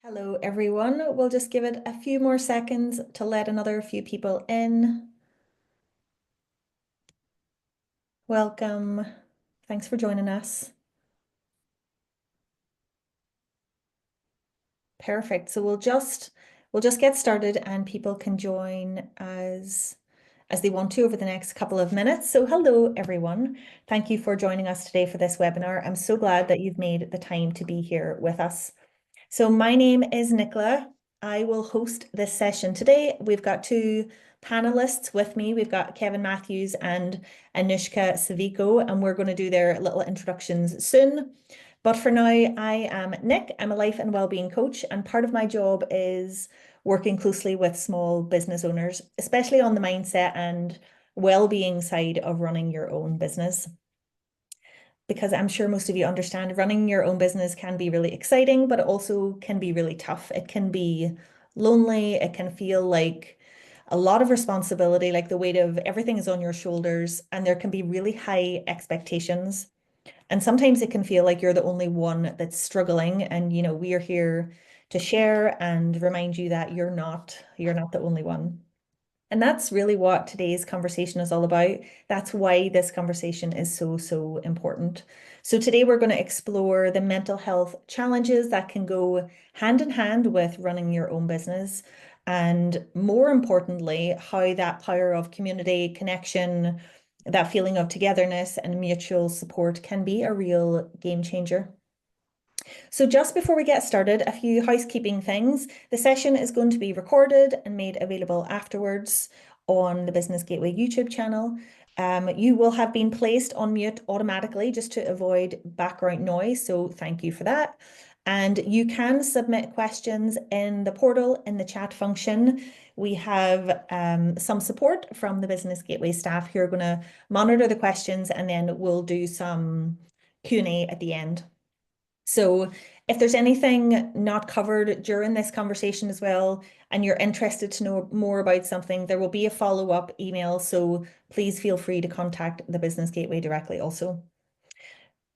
Hello, everyone. We'll just give it a few more seconds to let another few people in. Welcome. Thanks for joining us. Perfect. So we'll just get started and people can join as they want to over the next couple of minutes. So hello, everyone. Thank you for joining us today for this webinar. I'm so glad that you've made the time to be here with us. So my name is Nichola. I will host this session today. We've got two panelists with me. We've got Kevin Matthews and Anouska Civico, and we're going to do their little introductions soon. But for now, I am Nick. I'm a life and wellbeing coach, and part of my job is working closely with small business owners, especially on the mindset and well-being side of running your own business, because I'm sure most of you understand running your own business can be really exciting, but it also can be really tough. It can be lonely. It can feel like a lot of responsibility, like the weight of everything is on your shoulders, and there can be really high expectations. And sometimes it can feel like you're the only one that's struggling. And, we are here to share and remind you that you're not the only one. And that's really what today's conversation is all about. That's why this conversation is so, so important. So today we're going to explore the mental health challenges that can go hand in hand with running your own business. And more importantly, how that power of community connection, that feeling of togetherness and mutual support can be a real game changer. So just before we get started, a few housekeeping things. The session is going to be recorded and made available afterwards on the Business Gateway YouTube channel. You will have been placed on mute automatically just to avoid background noise, so thank you for that. And you can submit questions in the portal in the chat function. We have some support from the Business Gateway staff who are going to monitor the questions, and then we'll do some Q&A at the end. So if there's anything not covered during this conversation as well, and you're interested to know more about something, there will be a follow-up email. So please feel free to contact the Business Gateway directly also.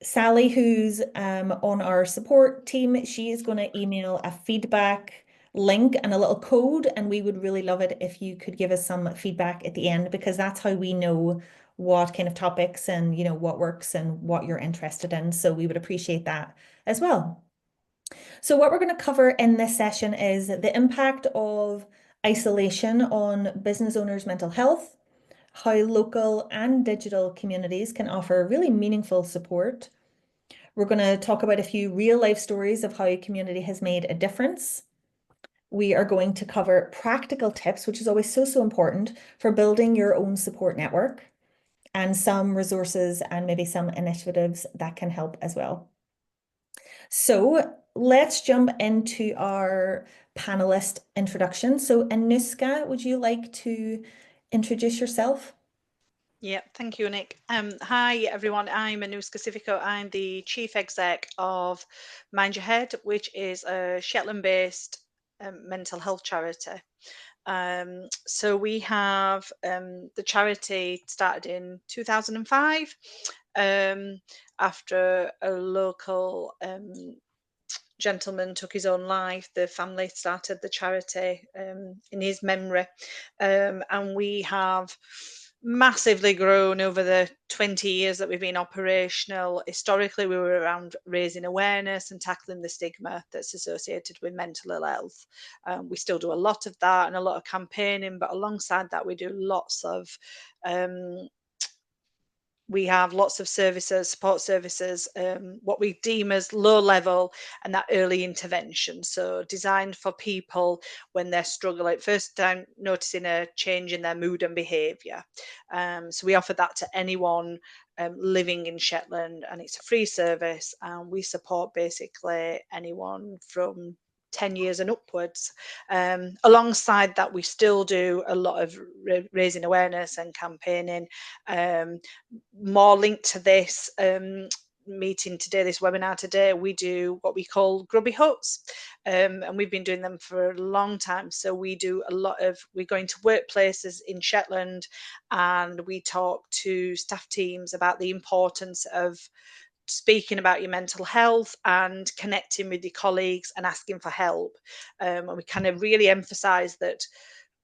Sally, who's on our support team, she is going to email a feedback link and a little code, and we would really love it if you could give us some feedback at the end, because that's how we know what kind of topics and what works and what you're interested in. So we would appreciate that as well. So what we're going to cover in this session is the impact of isolation on business owners' mental health, how local and digital communities can offer really meaningful support. We're going to talk about a few real life stories of how community has made a difference. We are going to cover practical tips, which is always so, so important for building your own support network, and some resources and maybe some initiatives that can help as well. So let's jump into our panelist introduction. So Anouska, would you like to introduce yourself? Yeah, thank you, Nick. Hi, everyone. I'm Anouska Civico. I'm the chief exec of Mind Your Head, which is a Shetland-based mental health charity. So we have the charity started in 2005 after a local gentleman took his own life. The family started the charity in his memory, and we have massively grown over the 20 years that we've been operational. Historically, we were around raising awareness and tackling the stigma that's associated with mental ill health. We still do a lot of that and a lot of campaigning, but alongside that, we do lots of we have lots of services, support services, what we deem as low level and that early intervention. So designed for people when they're struggling, first time noticing a change in their mood and behaviour. So we offer that to anyone living in Shetland, and it's a free service. And we support basically anyone from 10 years and upwards. Alongside that, we still do a lot of raising awareness and campaigning. More linked to this meeting today, this webinar today, we do what we call grubby huts, and we've been doing them for a long time. So we go into workplaces in Shetland, and we talk to staff teams about the importance of speaking about your mental health and connecting with your colleagues and asking for help. And we kind of really emphasize that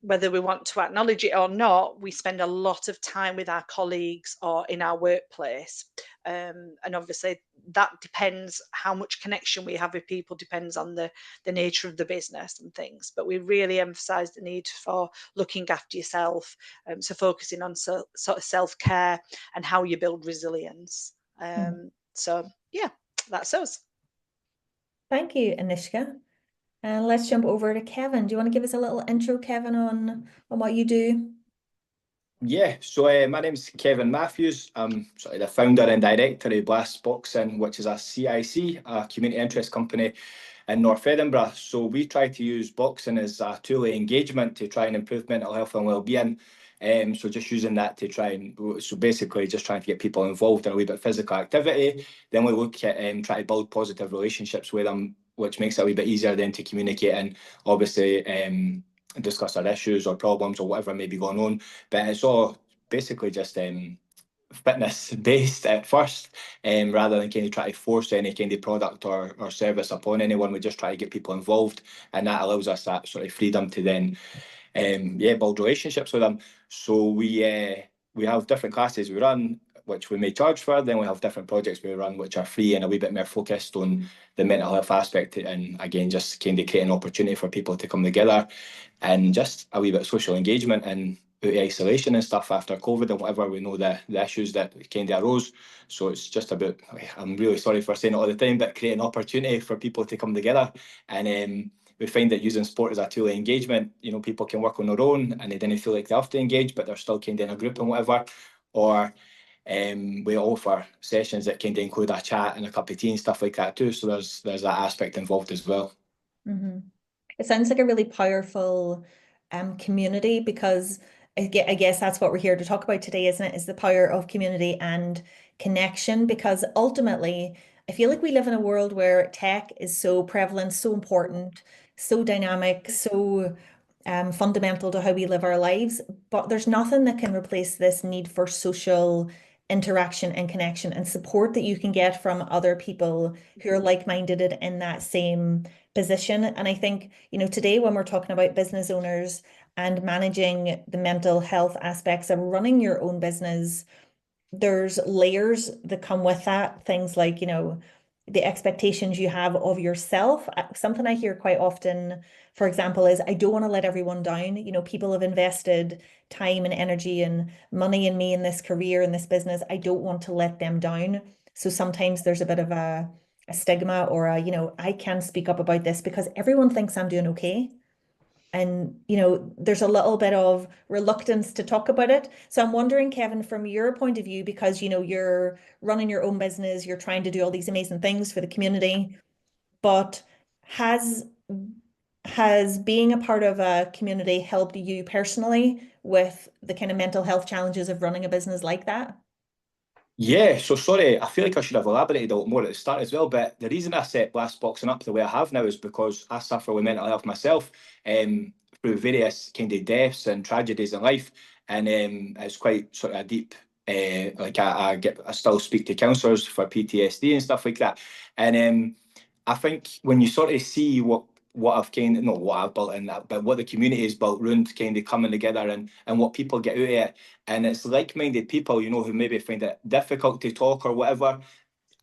whether we want to acknowledge it or not, we spend a lot of time with our colleagues or in our workplace. And obviously that depends, how much connection we have with people depends on the nature of the business and things. But we really emphasize the need for looking after yourself. So focusing on sort of self-care and how you build resilience. So yeah, that's us. Thank you, Anouska. And let's jump over to Kevin. Do you want to give us a little intro, Kevin, on what you do? Yeah, so my name's Kevin Matthews. I'm sort of the founder and director of Blast Boxing, which is a CIC, a community interest company in North Edinburgh. So we try to use boxing as a tool of engagement to try and improve mental health and well-being. So just using that to try and, so basically just trying to get people involved in a wee bit of physical activity. Then we look at try to build positive relationships with them, which makes it a wee bit easier then to communicate and obviously discuss our issues or problems or whatever may be going on. But it's all basically just fitness based at first, rather than kind of try to force any kind of product or service upon anyone. We just try to get people involved, and that allows us that sort of freedom to then build relationships with them. So we have different classes we run, which we may charge for. Then we have different projects we run, which are free and a wee bit more focused on the mental health aspect. And again, just kind of create an opportunity for people to come together and just a wee bit of social engagement and out of isolation and stuff after COVID and whatever. We know the issues that kind of arose. So it's just about, I'm really sorry for saying it all the time, but create an opportunity for people to come together. And we find that using sport as a tool of engagement, people can work on their own and they don't feel like they have to engage, but they're still kind of in a group and whatever. Or we offer sessions that kind of include a chat and a cup of tea and stuff like that too. So there's that aspect involved as well. It sounds like a really powerful community, because I guess that's what we're here to talk about today, isn't it? Is the power of community and connection. Because ultimately, I feel like we live in a world where tech is so prevalent, so important, so dynamic, so fundamental to how we live our lives. But there's nothing that can replace this need for social interaction and connection and support that you can get from other people who are like-minded in that same position. And I think, today when we're talking about business owners and managing the mental health aspects of running your own business, there's layers that come with that. Things like, the expectations you have of yourself. Something I hear quite often, for example, is I don't want to let everyone down. People have invested time and energy and money in me in this career, in this business. I don't want to let them down. So sometimes there's a bit of a stigma or I can't speak up about this because everyone thinks I'm doing okay. And, there's a little bit of reluctance to talk about it. So I'm wondering, Kevin, from your point of view, because, you're running your own business, you're trying to do all these amazing things for the community, but has being a part of a community helped you personally with the kind of mental health challenges of running a business like that? Yeah, so sorry, I feel like I should have elaborated a lot more at the start as well, but the reason I set Blast Boxing up the way I have now is because I suffer with mental health myself, through various kind of deaths and tragedies in life, and it's quite sort of a deep, like I still speak to counsellors for PTSD and stuff like that, and I think when you sort of see what I've kind of, not what I've built in that, but what the community has built around kind of coming together and what people get out of it. And it's like-minded people, who maybe find it difficult to talk or whatever.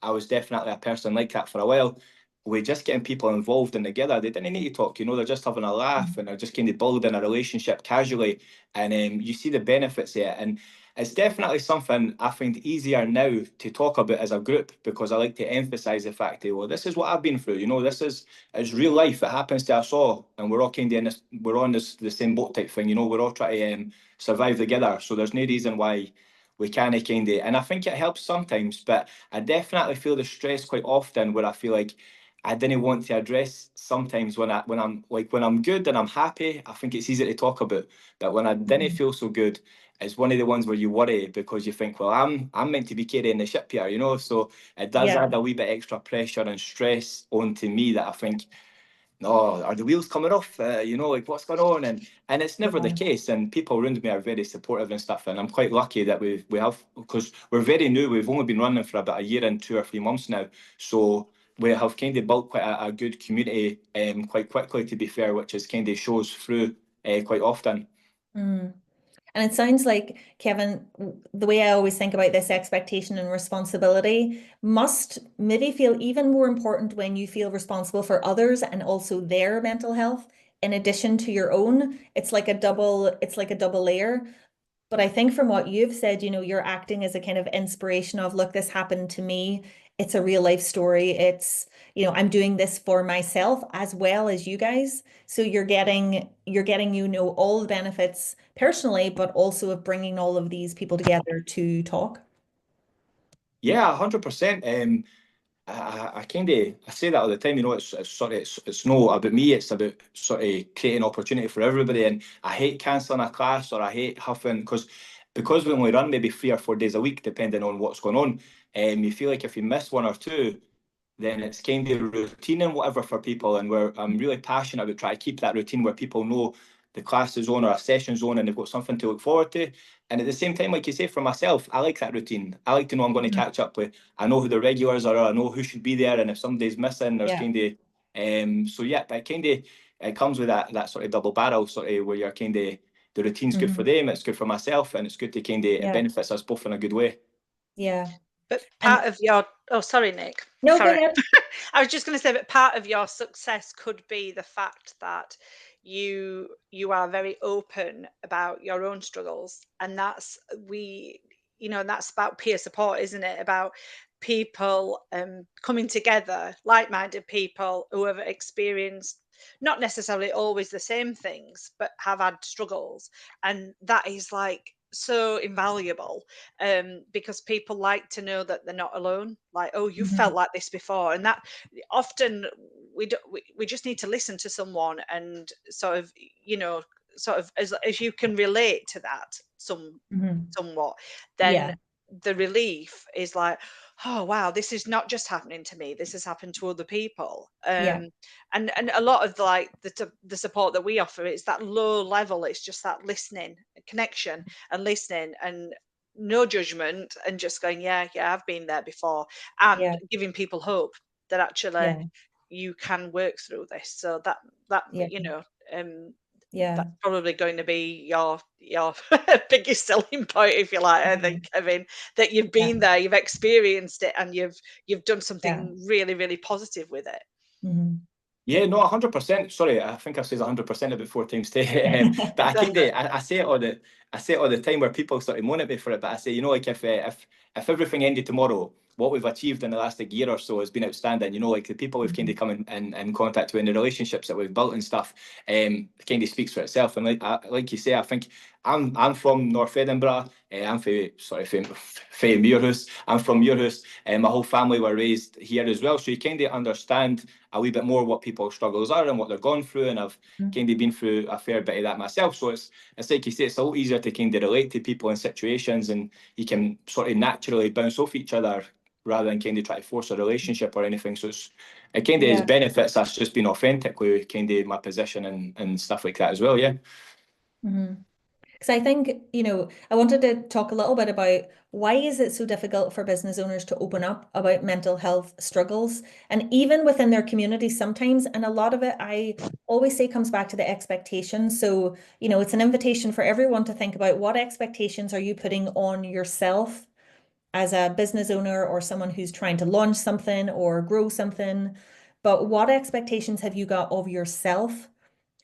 I was definitely a person like that for a while. We're just getting people involved and together. They didn't need to talk, they're just having a laugh and they're just kind of building a relationship casually. And you see the benefits of it. And it's definitely something I find easier now to talk about as a group, because I like to emphasize the fact that, well, this is what I've been through. This is it's real life. It happens to us all. And we're all kind of in this, we're on this the same boat type thing, we're all trying to survive together. So there's no reason why we can't kind of, and I think it helps sometimes, but I definitely feel the stress quite often where I feel like I didn't want to address sometimes when I'm good and I'm happy, I think it's easy to talk about. But when I didn't feel so good, it's one of the ones where you worry because you think, well, I'm meant to be carrying the ship here. So it does Yeah. add a wee bit extra pressure and stress onto me that I think no, are the wheels coming off? Like what's going on? And it's never the Yeah. case. And people around me are very supportive and stuff. And I'm quite lucky that we have, because we're very new. We've only been running for about a year and 2 or 3 months now. So we have kind of built quite a good community quite quickly, to be fair, which is kind of shows through quite often. Mm. And it sounds like, Kevin, the way I always think about this expectation and responsibility must maybe feel even more important when you feel responsible for others and also their mental health in addition to your own. It's like a double layer. But I think from what you've said, you're acting as a kind of inspiration of, look, this happened to me. It's a real life story. I'm doing this for myself as well as you guys. So you're getting, all the benefits personally, but also of bringing all of these people together to talk. Yeah, 100%. I kind of I say that all the time. It's no about me. It's about sort of creating opportunity for everybody. And I hate cancelling a class, or I hate huffing, because we only run maybe 3 or 4 days a week, depending on what's going on. You feel like if you miss one or two, then it's kind of routine and whatever for people. And I'm really passionate about trying to keep that routine where people know the class is on or a session's on and they've got something to look forward to. And at the same time, like you say, for myself, I like that routine. I like to know I'm going to catch up with. I know who the regulars are. I know who should be there. And if somebody's missing, there's Yeah. kind of so yeah, but it comes with that sort of double barrel, sort of where you're kind of, the routine's good for them, it's good for myself, and it's good to kind of, it Yeah. benefits us both in a good way. Yeah. But And part of your, oh, sorry, Nick. no, go Sorry. ahead. I was just going to say that part of your success could be the fact that you are very open about your own struggles, and that's about peer support, isn't it? About people coming together, like-minded people who have experienced not necessarily always the same things, but have had struggles, and that is like so invaluable, because people like to know that they're not alone. Like, oh, you felt like this before, and that often we just need to listen to someone and sort of as you can relate to that somewhat, then Yeah. the relief is like, oh wow, this is not just happening to me, this has happened to other people. Yeah. And a lot of like the support that we offer, it's that low level, it's just that listening, connection, and listening, and no judgment, and just going, yeah, I've been there before, and Yeah. giving people hope that actually Yeah. you can work through this. So that Yeah. um Yeah. that's probably going to be your biggest selling point, if you like, I think, Kevin, that you've Yeah. been there, you've experienced it, and you've done Yeah. something really, really positive with it. Mhm. Yeah, no, 100%. Sorry, I think I've said 100% about 4 times today. But I say it all the time, where people sort of moan at me for it. But I say, like if everything ended tomorrow, what we've achieved in the last like year or so has been outstanding. Like the people we've kind of come in contact with, and the relationships that we've built and stuff, kind of speaks for itself. And like you say, I think I'm from North Edinburgh. I'm from Muirhouse. I'm from Muirhouse, and my whole family were raised here as well. So you kind of understand a wee bit more what people's struggles are and what they're going through. And I've kind of been through a fair bit of that myself. So it's like you say, it's a lot easier to kind of relate to people in situations, and you can sort of naturally bounce off each other rather than kind of try to force a relationship or anything. So it kind of is benefits us just being authentic with kind of my position and stuff like that as well. Yeah. Because I think, I wanted to talk a little bit about why is it so difficult for business owners to open up about mental health struggles, and even within their community sometimes. And a lot of it, I always say, comes back to the expectations. So, it's an invitation for everyone to think about, what expectations are you putting on yourself as a business owner or someone who's trying to launch something or grow something. But what expectations have you got of yourself?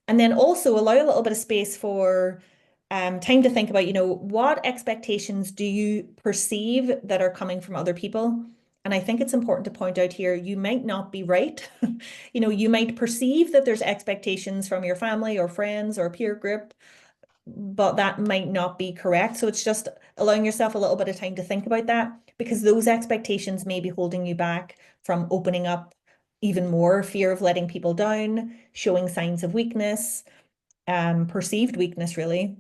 And then also allow a little bit of space for time to think about, what expectations do you perceive that are coming from other people? And I think it's important to point out here, you might not be right. You might perceive that there's expectations from your family or friends or peer group, but that might not be correct. So it's just allowing yourself a little bit of time to think about that, because those expectations may be holding you back from opening up even more. Fear of letting people down, showing signs of weakness, perceived weakness, really.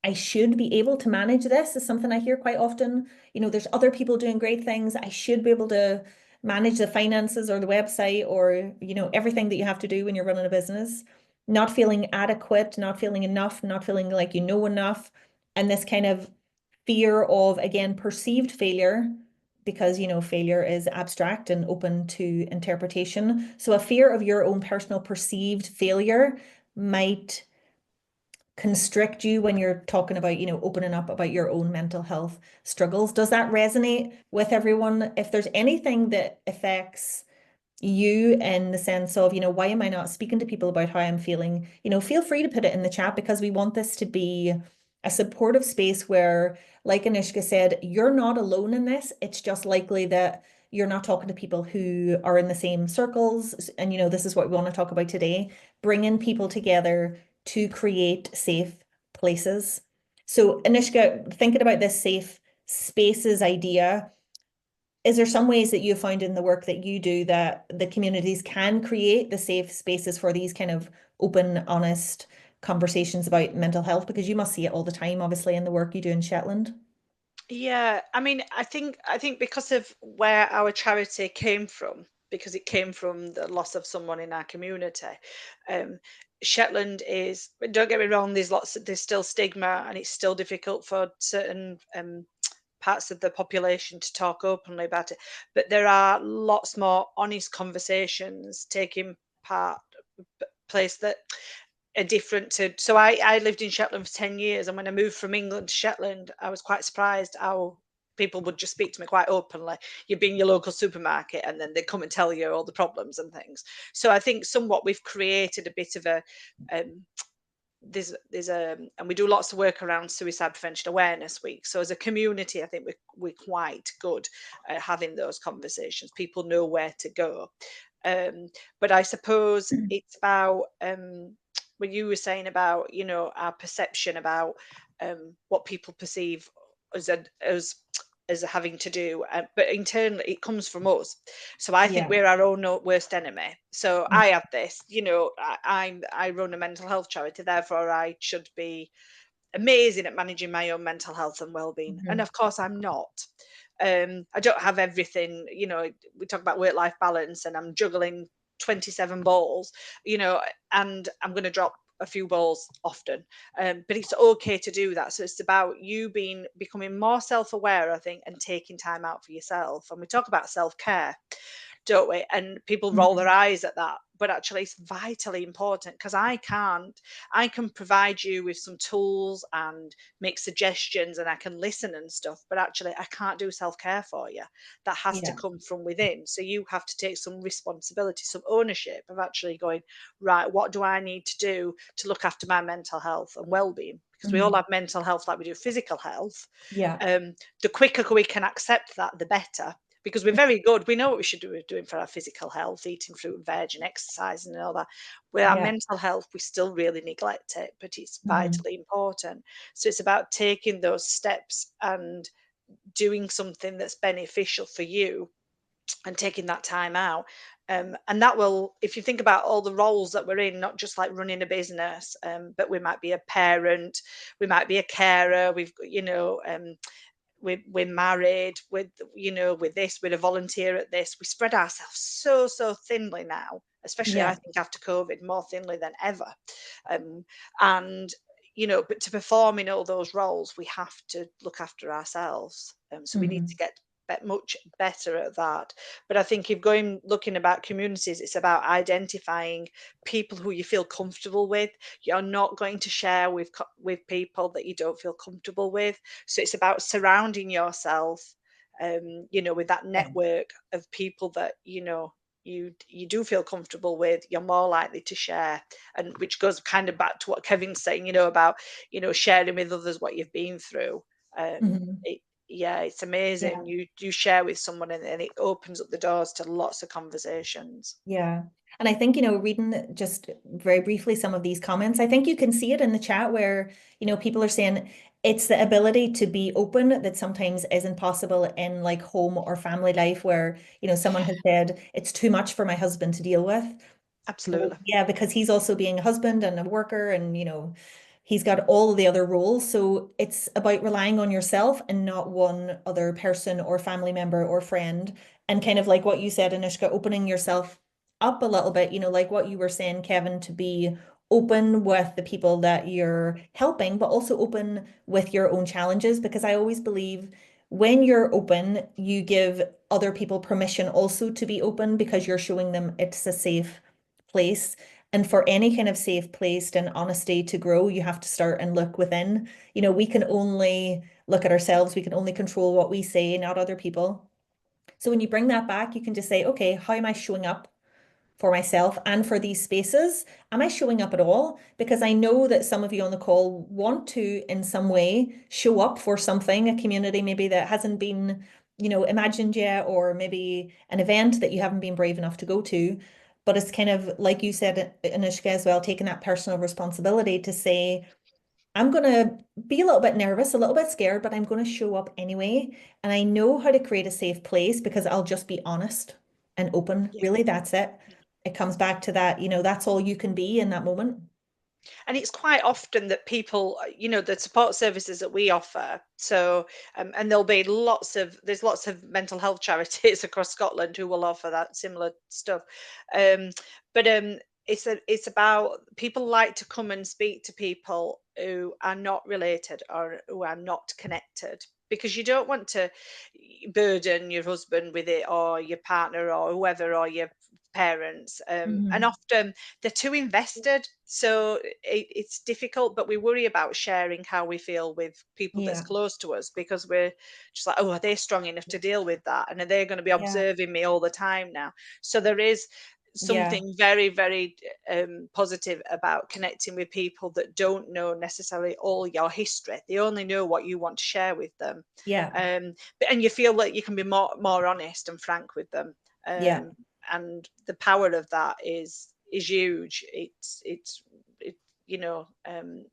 I should be able to manage this is something I hear quite often. There's other people doing great things. I should be able to manage the finances or the website or, everything that you have to do when you're running a business, not feeling adequate, not feeling enough, not feeling like you know enough, and this kind of fear of, again, perceived failure, because, failure is abstract and open to interpretation. So a fear of your own personal perceived failure might constrict you when you're talking about, opening up about your own mental health struggles. Does that resonate with everyone? If there's anything that affects you in the sense of, why am I not speaking to people about how I'm feeling, feel free to put it in the chat, because we want this to be a supportive space where, like Anouska said, you're not alone in this. It's just likely that you're not talking to people who are in the same circles. And, this is what we want to talk about today, bringing people together to create safe places. So Anouska, thinking about this safe spaces idea, is there some ways that you found in the work that you do that the communities can create the safe spaces for these kind of open, honest conversations about mental health? Because you must see it all the time, obviously, in the work you do in Shetland. Yeah, I mean, I think because of where our charity came from, because it came from the loss of someone in our community. Um, Shetland is, don't get me wrong, there's still stigma, and it's still difficult for certain parts of the population to talk openly about it. But there are lots more honest conversations taking part place that are different to. So I lived in Shetland for 10 years, and when I moved from England to Shetland, I was quite surprised how people would just speak to me quite openly. You'd be in your local supermarket, and then they'd come and tell you all the problems and things. So I think somewhat we've created a bit of a um, there's a and we do lots of work around Suicide Prevention Awareness Week. So as a community, I think we're quite good at having those conversations. People know where to go. But I suppose it's about when you were saying about, our perception about what people perceive as having to do, but internally it comes from us. So I think Yeah. we're our own worst enemy. So I have this, I run a mental health charity, therefore I should be amazing at managing my own mental health and well-being. And Mhm. of course I'm not. I don't have everything, we talk about work-life balance, and I'm juggling 27 balls, and I'm going to drop a few balls often. But it's okay to do that. So it's about you becoming more self-aware, I think, and taking time out for yourself. And we talk about self-care, don't we? And people roll their eyes at that, but actually it's vitally important, because I can provide you with some tools and make suggestions, and I can listen and stuff, but actually I can't do self-care for you. That has to Yeah. come from within. So you have to take some responsibility, some ownership of actually going, right, what do I need to do to look after my mental health and well-being? Because we all Mhm. have mental health like we do physical health. Yeah. The quicker we can accept that, the better, because we're very good. We know what we should be doing for our physical health, eating fruit and veg and exercising and all that. With our Yeah. mental health, we still really neglect it, but it's Mhm. vitally important. So it's about taking those steps and doing something that's beneficial for you, and taking that time out. And that will, if you think about all the roles that we're in, not just like running a business, but we might be a parent, we might be a carer, we're married, with this, we're a volunteer at this. We spread ourselves so thinly now, especially I Yeah. think after COVID, more thinly than ever. um, and but to perform in all those roles, we have to look after ourselves. So we need to Mhm. get much better at that. But I think if going looking about communities, it's about identifying people who you feel comfortable with. You're not going to share with people that you don't feel comfortable with. So it's about surrounding yourself, with that Yeah. network of people that you do feel comfortable with. You're more likely to share, and which goes kind of back to what Kevin's saying, about sharing with others what you've been through. Mhm. It, yeah, it's Yeah. amazing. You share with someone, and it opens up the doors to lots of conversations. Yeah. And I think, reading just very briefly some of these comments, I think you can see it in the chat where, people are saying it's the ability to be open that sometimes isn't possible in like home or family life, where, someone has said it's too much for my husband to deal with. Well, Absolutely. yeah, because he's also being a husband and a worker, and he's got all the other roles. So it's about relying on yourself and not one other person or family member or friend. And kind of like what you said, Anouska, opening yourself up a little bit, you know, like what you were saying, Kevin, to be open with the people that you're helping, but also open with your own challenges. Because I always believe when you're open, you give other people permission also to be open because you're showing them it's a safe place. And for any kind of safe place and honesty to grow, you have to start and look within. You know, we can only look at ourselves, we can only control what we say, not other people. So when you bring that back, you can just say, okay, how am I showing up for myself and for these spaces? Am I showing up at all? Because I know that some of you on the call want to, in some way, show up for something, a community maybe that hasn't been, you know, imagined yet, or maybe an event that you haven't been brave enough to go to. But it's kind of like you said, Anouska, as well, taking that personal responsibility to say, I'm going to be a little bit nervous, a little bit scared, but I'm going to show up anyway. And I know how to create a safe place because I'll just be honest and open. Yeah. Really, that's it. It comes back to that, you know, that's all you can be in that moment. And it's quite often that people, the support services that we offer. So, and there's lots of mental health charities across Scotland who will offer that similar stuff. Um, but it's about people like to come and speak to people who are not related or who are not connected, because you don't want to burden your husband with it, or your partner, or whoever, or your parents. And Mhm. often they're too invested, so it's difficult. But we worry about sharing how we feel with people that's Yeah, close to us, because we're just like, oh, are they strong enough to deal with that, and are they going to be yeah, observing me all the time now? So there is yeah, something very, very positive about connecting with people that don't know necessarily all your history. They only know what you want to share with them. yeah, And you feel like you can be more honest and frank with them. yeah, um, and the power of that is huge.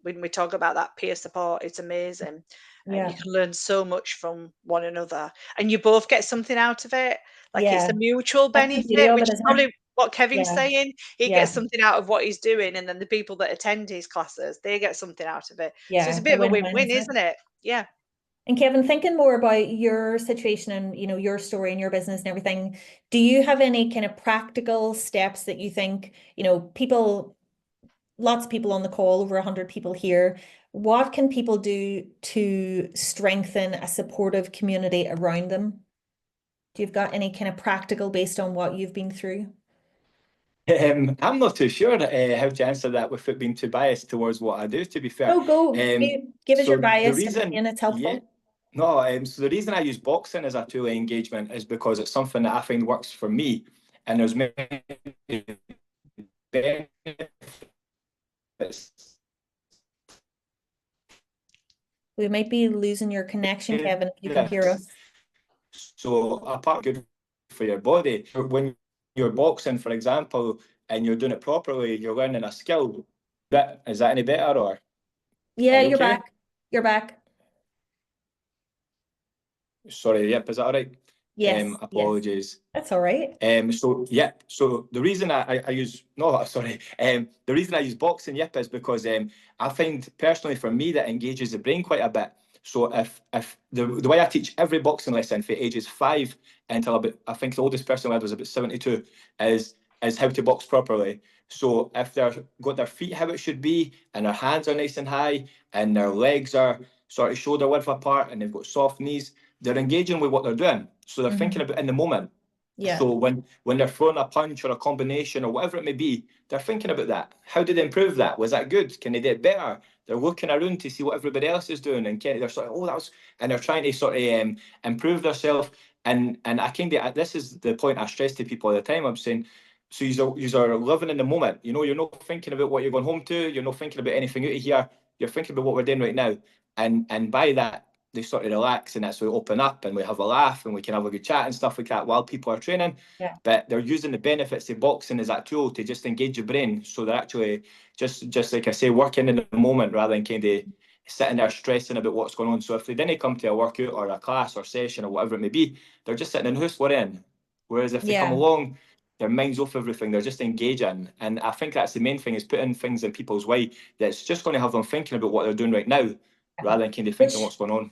When we talk about that peer support, it's amazing. You yeah, can learn so much from one another, and you both get something out of it. Like, it's yeah. a mutual That's the beauty benefit, of which it, is isn't it? probably what Kevin's Yeah, saying. He gets yeah, something out of what he's doing, and then the people that attend his classes, they get something out of it. So it's a yeah. A bit of a win-win, win-win, isn't it? isn't it? Yeah. And Kevin, thinking more about your situation and you know your story and your business and everything, do you have any kind of practical steps that you think, you know, people, lots of people on the call, over 100 people here, what can people do to strengthen a supportive community around them? Do you've got any kind of practical based on what you've been through? I'm not too sure how to answer that with it being too biased towards what I do, to be fair. Oh, go give us your So the biased reason, opinion. It's yeah, helpful. no, so the reason I use boxing as a tool of engagement is because it's something that I find works for me, and there's many benefits. We might be losing your connection, Kevin, if you can hear us. So apart good for your body, when you're boxing, for example, and you're doing it properly, you're learning a skill. That is that any better, or Yeah, are you you're okay? back. You're back. Sorry, yep, is that all right? Yes, yes. Apologies. That's all right. So yeah, so the reason I use no, sorry, the reason I use boxing, yep, is because I find personally for me that engages the brain quite a bit. So if the way I teach every boxing lesson for ages 5 until about, I think the oldest person I had was about 72, is how to box properly. So if they've got their feet how it should be, and their hands are nice and high, and their legs are sort of shoulder width apart, and they've got soft knees, they're engaging with what they're doing. So they're thinking about in the moment. Yeah, So when they're throwing a punch or a combination or whatever it may be, they're thinking about that. How did they improve that? Was that good? Can they do it better? They're looking around to see what everybody else is doing, and they're sort of, oh, that was, and they're trying to sort of improve themselves. And I kind of, this is the point I stress to people all the time. I'm saying, so you're living in the moment. You know, you're not thinking about what you're going home to. You're not thinking about anything out of here. You're thinking about what we're doing right now. And by that, they sort of relax, and that's where we open up and we have a laugh and we can have a good chat and stuff like that while people are training. yeah, But they're using the benefits of boxing as that tool to just engage your brain. So they're actually just like I say, working in the moment rather than kind of sitting there stressing about what's going on. So if they didn't come to a workout or a class or session or whatever it may be, they're just sitting in the house, we're in. Whereas if they come yeah, along, their mind's off everything, they're just engaging. And I think that's the main thing, is putting things in people's way that's just going to have them thinking about what they're doing right now yeah. rather than kind of thinking Which what's going on.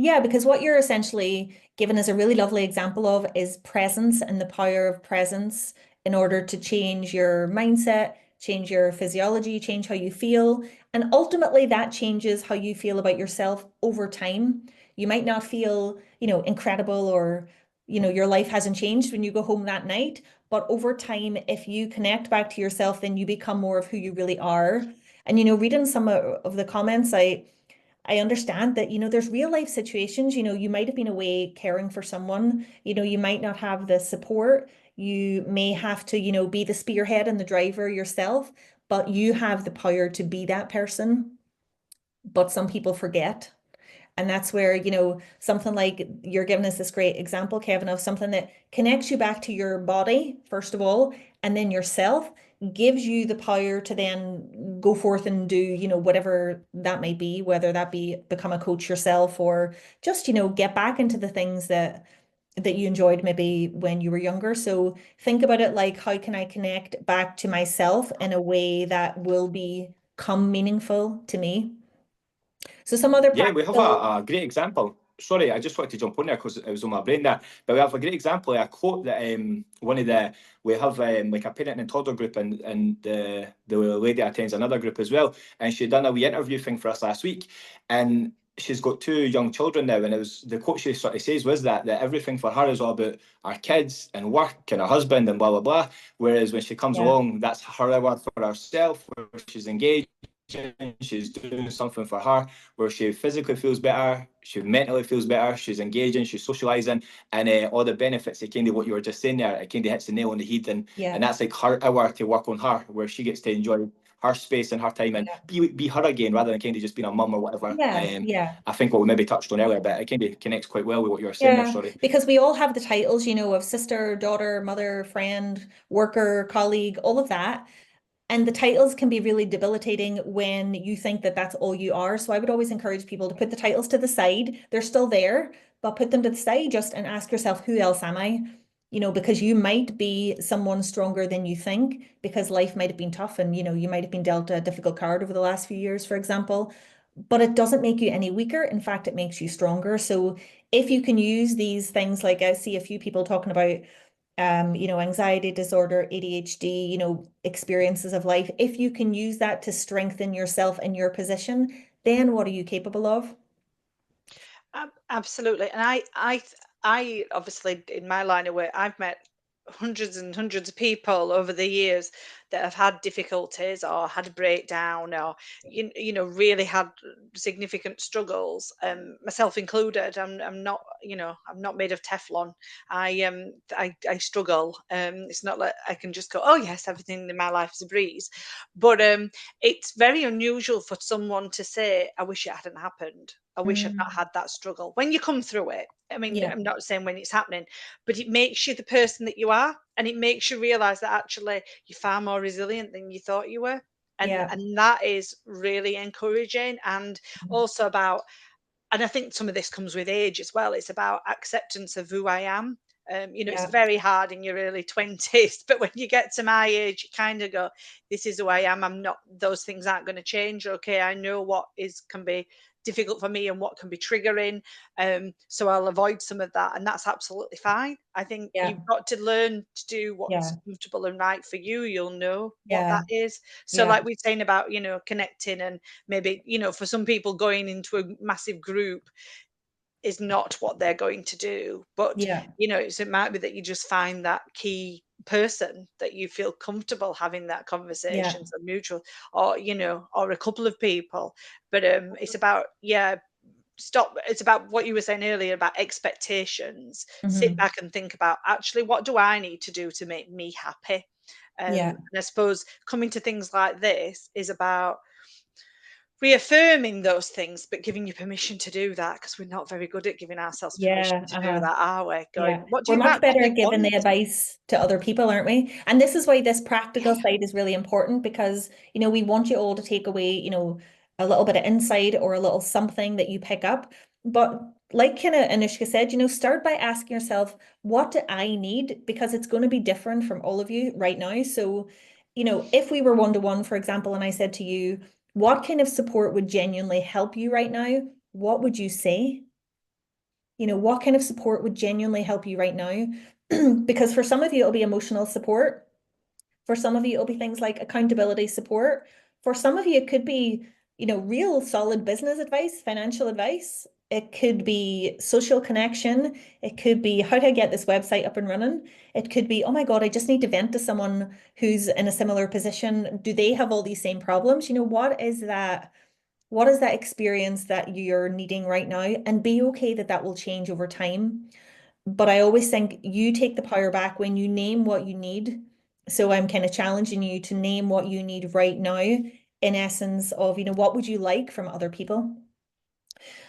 Yeah, because what you're essentially given as a really lovely example of is presence and the power of presence in order to change your mindset, change your physiology, change how you feel. And ultimately, that changes how you feel about yourself over time. You might not feel, incredible or, your life hasn't changed when you go home that night. But over time, if you connect back to yourself, then you become more of who you really are. And, reading some of the comments, I understand that, there's real life situations, you might have been away caring for someone, you might not have the support. You may have to, be the spearhead and the driver yourself, but you have the power to be that person. But some people forget. And that's where, something like you're giving us this great example, Kevin, of something that connects you back to your body, first of all, and then yourself gives you the power to then go forth and do, whatever that may be, whether that be become a coach yourself or just, get back into the things that you enjoyed maybe when you were younger. So think about it like, how can I connect back to myself in a way that will become meaningful to me? So some other Yeah, we have practical. a great example. Sorry, I just wanted to jump on there because it was on my brain there. But we have a great example, a quote that one of the we have like a parent and toddler group, and the lady attends another group as well, and she done a wee interview thing for us last week, and she's got two young children now, and it was the quote she sort of says was that everything for her is all about our kids and work and her husband and blah blah blah. Whereas when she comes Yeah. along, that's her hour for herself, where she's engaged. She's doing something for her where she physically feels better, she mentally feels better, she's engaging, she's socializing, and all the benefits of kind of what you were just saying there, it kind of hits the nail on the head, and Yeah. that's like her hour to work on her, where she gets to enjoy her space and her time and be her again, rather than kind of just being a mum or whatever. Yeah. I think what we maybe touched on earlier, but it kind of connects quite well with what you were saying there. Yeah, Sorry. because we all have the titles, of sister, daughter, mother, friend, worker, colleague, all of that. And the titles can be really debilitating when you think that that's all you are. So I would always encourage people to put the titles to the side. They're still there, but put them to the side just and ask yourself, who else am I? Because you might be someone stronger than you think, because life might have been tough and, you might have been dealt a difficult card over the last few years, for example. But it doesn't make you any weaker. In fact, it makes you stronger. So if you can use these things, like I see a few people talking about anxiety disorder, ADHD, experiences of life. If you can use that to strengthen yourself and your position, then what are you capable of? Absolutely. And I obviously in my line of work, I've met hundreds and hundreds of people over the years that have had difficulties or had a breakdown or really had significant struggles, myself included. I'm not, I'm not made of Teflon. I struggle. It's not like I can just go, oh yes, everything in my life is a breeze. But it's very unusual for someone to say, I wish it hadn't happened. I wish I'd not Mm, had that struggle. When you come through it, I mean, yeah, I'm not saying when it's happening, but it makes you the person that you are, and it makes you realize that actually you're far more resilient than you thought you were. And yeah, that is really encouraging, and also about, and I think some of this comes with age as well. It's about acceptance of who I am. It's yeah, very hard in your early 20s, but when you get to my age, you kind of go, this is who I am. I'm not, those things aren't going to change. Okay, I know what is can be difficult for me and what can be triggering. So I'll avoid some of that, and that's absolutely fine. I think yeah, you've got to learn to do what's yeah, comfortable and right for you. You'll know what yeah, that is. So, yeah, like we're saying about, connecting, and maybe, for some people going into a massive group is not what they're going to do. But, yeah, it might be that you just find that key person that you feel comfortable having that yeah. conversation, so mutual, or, or a couple of people. But it's about, yeah, stop. It's about what you were saying earlier about expectations. Sit Hmm. back and think about, actually, what do I need to do to make me happy? Yeah, And I suppose coming to things like this is about reaffirming those things, but giving you permission to do that, because we're not very good at giving ourselves permission yeah, to do that, are we? yeah. Going, what do We're you much better actually at giving the want? advice to other people, aren't we? And this is why this practical Yeah. side is really important, because, we want you all to take away, a little bit of insight or a little something that you pick up. But like kind of Anushka said, start by asking yourself, what do I need? Because it's going to be different from all of you right now. So, if we were one-to-one, for example, and I said to you, what kind of support would genuinely help you right now? What would you say? You know, what kind of support would genuinely help you right now? Because for some of you, it'll be emotional support. For some of you, it'll be things like accountability support. For some of you, it could be, you know, real solid business advice, financial advice. It could be social connection. It could be, how do I get this website up and running? It could be, oh my God, I just need to vent to someone who's in a similar position. Do they have all these same problems? You know, what is that experience that you're needing right now? And be okay that that will change over time. But I always think you take the power back when you name what you need. So I'm kind of challenging you to name what you need right now, in essence of, you know, what would you like from other people?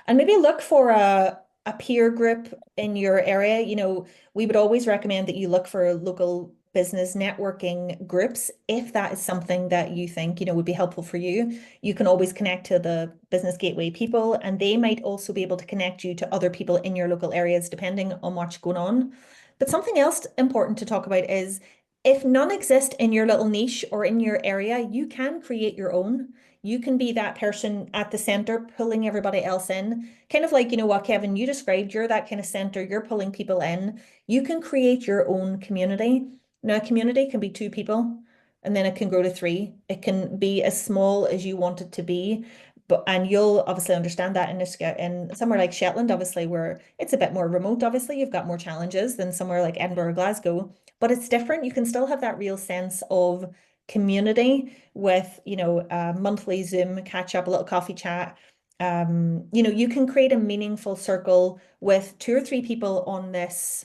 And maybe look for a peer group in your area. You know, we would always recommend that you look for local business networking groups if that is something that you think, you know, would be helpful for you. You can always connect to the Business Gateway people, and they might also be able to connect you to other people in your local areas, depending on what's going on. But something else important to talk about is if none exist in your little niche or in your area, you can create your own. You can be that person at the center pulling everybody else in. Kind of like, you know what, Kevin, you described, you're that kind of center, you're pulling people in. You can create your own community. Now, a community can be two people, and then it can grow to three. It can be as small as you want it to be. But and you'll obviously understand that in somewhere like Shetland, obviously, where it's a bit more remote, obviously, you've got more challenges than somewhere like Edinburgh or Glasgow. But it's different. You can still have that real sense of community with, you know, a monthly Zoom catch up, a little coffee chat. You know, you can create a meaningful circle with two or three people on this